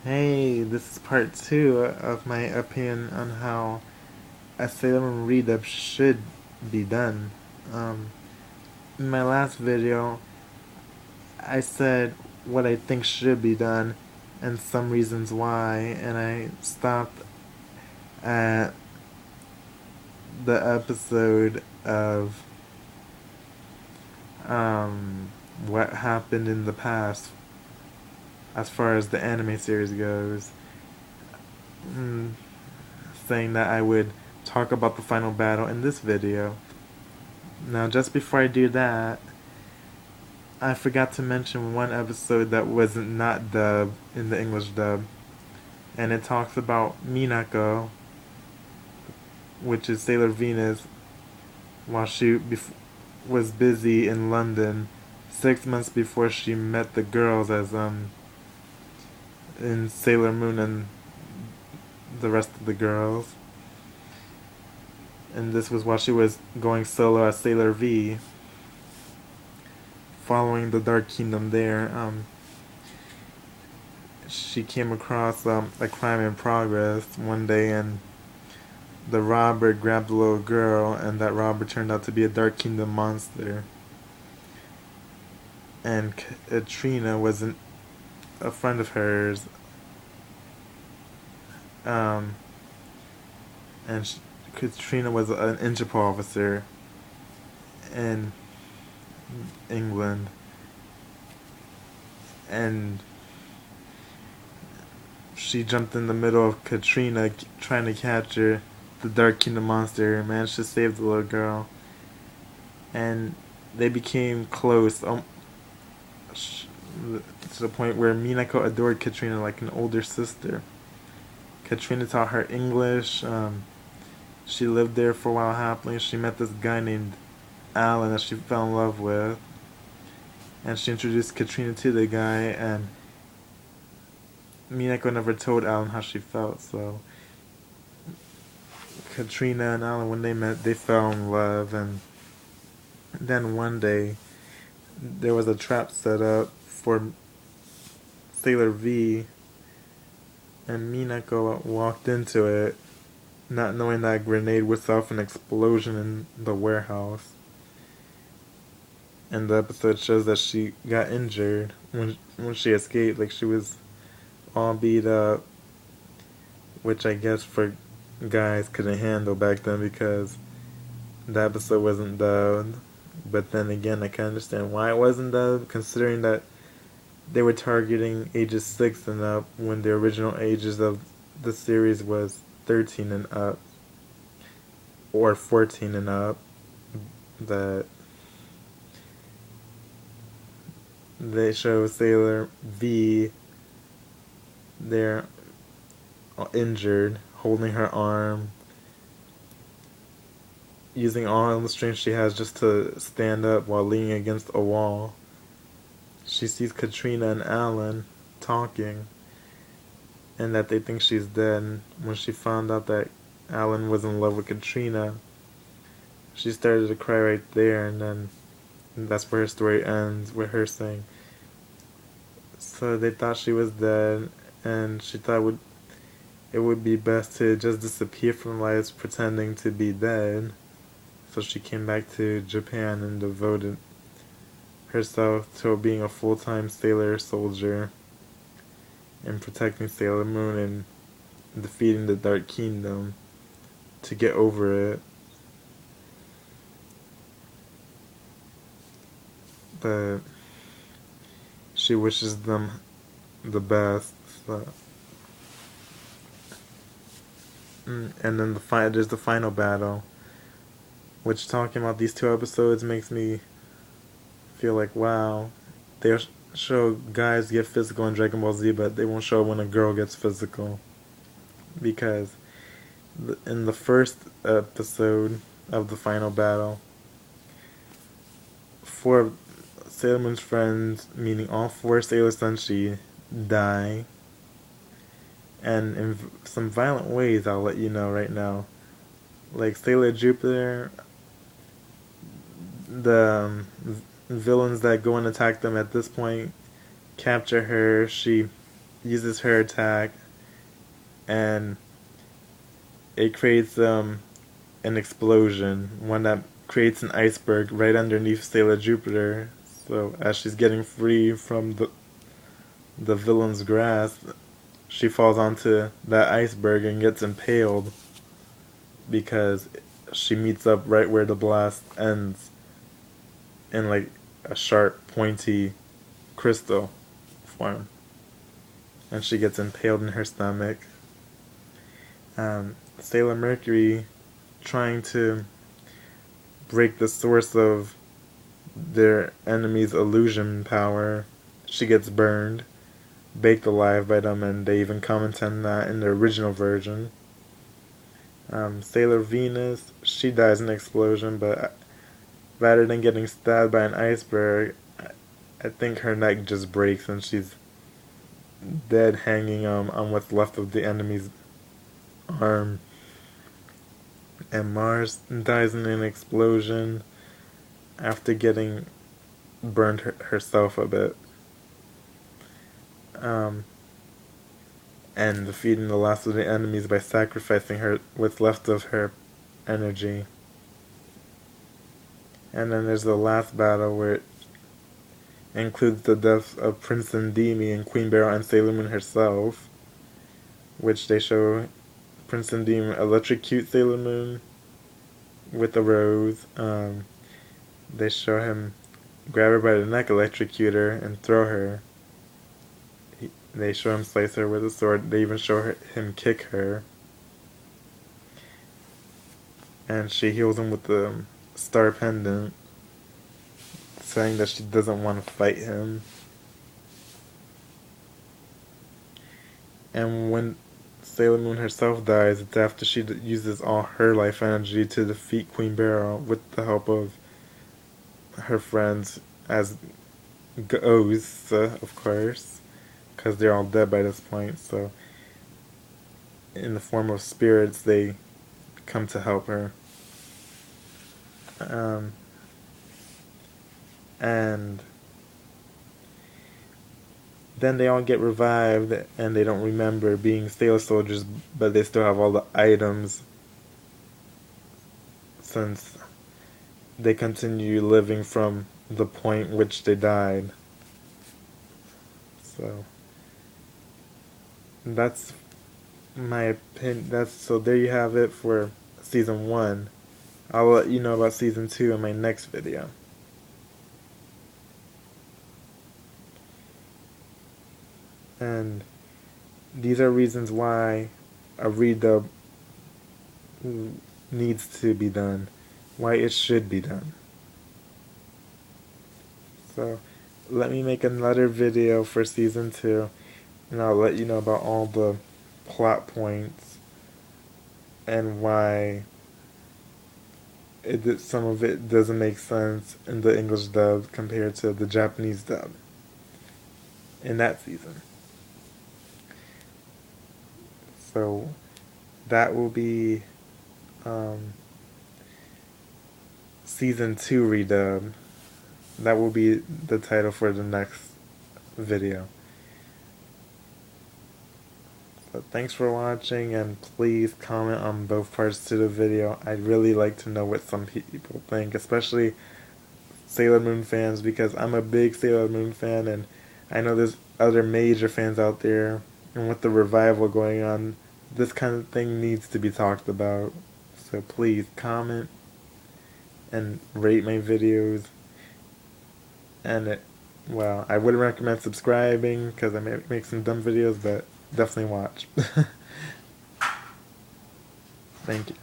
Hey, this is part two of my opinion on how a Sailor Moon Redub should be done. Um, in my last video, I said what I think should be done and some reasons why, and I stopped at the episode of what happened in the past as far as the anime series goes. Mm, Saying that I would talk about the final battle in this video. Now, just before I do that, I forgot to mention one episode that wasn't not dubbed in the English dub, and it talks about Minako, which is Sailor Venus, while she was busy in London 6 months before she met the girls as in Sailor Moon and the rest of the girls. And this was while she was going solo as Sailor V, following the Dark Kingdom there. She came across a crime in progress one day, and the robber grabbed the little girl, and that robber turned out to be a Dark Kingdom monster. And Katrina was a friend of hers, um, and Katrina was an Interpol officer in England, and she jumped in the middle of Katrina trying to catch her, the Dark Kingdom monster, and managed to save the little girl. And they became close to the point where Minako adored Katrina like an older sister. Katrina taught her English. She lived there for a while happily. She met this guy named Alan that she fell in love with. And she introduced Katrina to the guy, and Minako never told Alan how she felt, so Katrina and Alan, when they met, they fell in love. And then one day, there was a trap set up for Sailor V, and Minako walked into it, not knowing that a grenade would set off an explosion in the warehouse. And the episode shows that she got injured when she escaped. Like, she was all beat up, which I guess for guys couldn't handle back then because the episode wasn't dubbed. But then again, I can understand why it wasn't dubbed, considering that they were targeting ages 6 and up when the original ages of the series was 13 and up, or 14 and up. That they show Sailor V there injured, holding her arm, using all the strength she has just to stand up while leaning against a wall. She sees Katrina and Alan talking, and that they think she's dead. When she found out that Alan was in love with Katrina, she started to cry right there, and then that's where her story ends, with her saying, so they thought she was dead, and she thought it would be best to just disappear from life pretending to be dead. So she came back to Japan and devoted herself to being a full-time sailor soldier and protecting Sailor Moon and defeating the Dark Kingdom to get over it. But she wishes them the best. So. And then there's the final battle, which, talking about these two episodes, makes me feel like, wow, they show guys get physical in Dragon Ball Z, but they won't show when a girl gets physical. Because in the first episode of the final battle, 4 of Sailor Moon's friends, meaning all 4 Sailor Senshi, die. And in some violent ways, I'll let you know right now. Like Sailor Jupiter, the villains that go and attack them at this point capture her. She uses her attack, and it creates an explosion, one that creates an iceberg right underneath Sailor Jupiter. So as she's getting free from the villain's grasp, she falls onto that iceberg and gets impaled because she meets up right where the blast ends in like a sharp, pointy crystal form. And she gets impaled in her stomach. Sailor Mercury, trying to break the source of their enemy's illusion power, she gets burned, baked alive by them, and they even comment on that in the original version. Sailor Venus, she dies in an explosion, but rather than getting stabbed by an iceberg, I think her neck just breaks and she's dead, hanging on what's left of the enemy's arm. And Mars dies in an explosion after getting burned herself a bit. And defeating the last of the enemies by sacrificing her what's left of her energy. And then there's the last battle where it includes the deaths of Prince Endymion and Queen Beryl and Sailor Moon herself, which they show Prince Endymion electrocute Sailor Moon with a rose. They show him grab her by the neck, electrocute her, and throw her. They show him slice her with a sword. They even show him kick her. And she heals him with the star pendant, saying that she doesn't want to fight him. And when Sailor Moon herself dies, it's after she uses all her life energy to defeat Queen Beryl with the help of her friends as ghosts, of course, because they're all dead by this point. So in the form of spirits, they come to help her. And then they all get revived, and they don't remember being Sailor Soldiers, but they still have all the items since they continue living from the point which they died. So that's my opinion. So there you have it for season 1. I'll let you know about season 2 in my next video. And these are reasons why a redub needs to be done, why it should be done. So let me make another video for season 2, and I'll let you know about all the plot points and why some of it doesn't make sense in the English dub compared to the Japanese dub in that season. So that will be season 2 redub. That will be the title for the next video. So thanks for watching, and please comment on both parts to the video. I'd really like to know what some people think, especially Sailor Moon fans, because I'm a big Sailor Moon fan, and I know there's other major fans out there, and with the revival going on, this kind of thing needs to be talked about. So please comment and rate my videos. And well, I wouldn't recommend subscribing because I may make some dumb videos, but definitely watch. Thank you.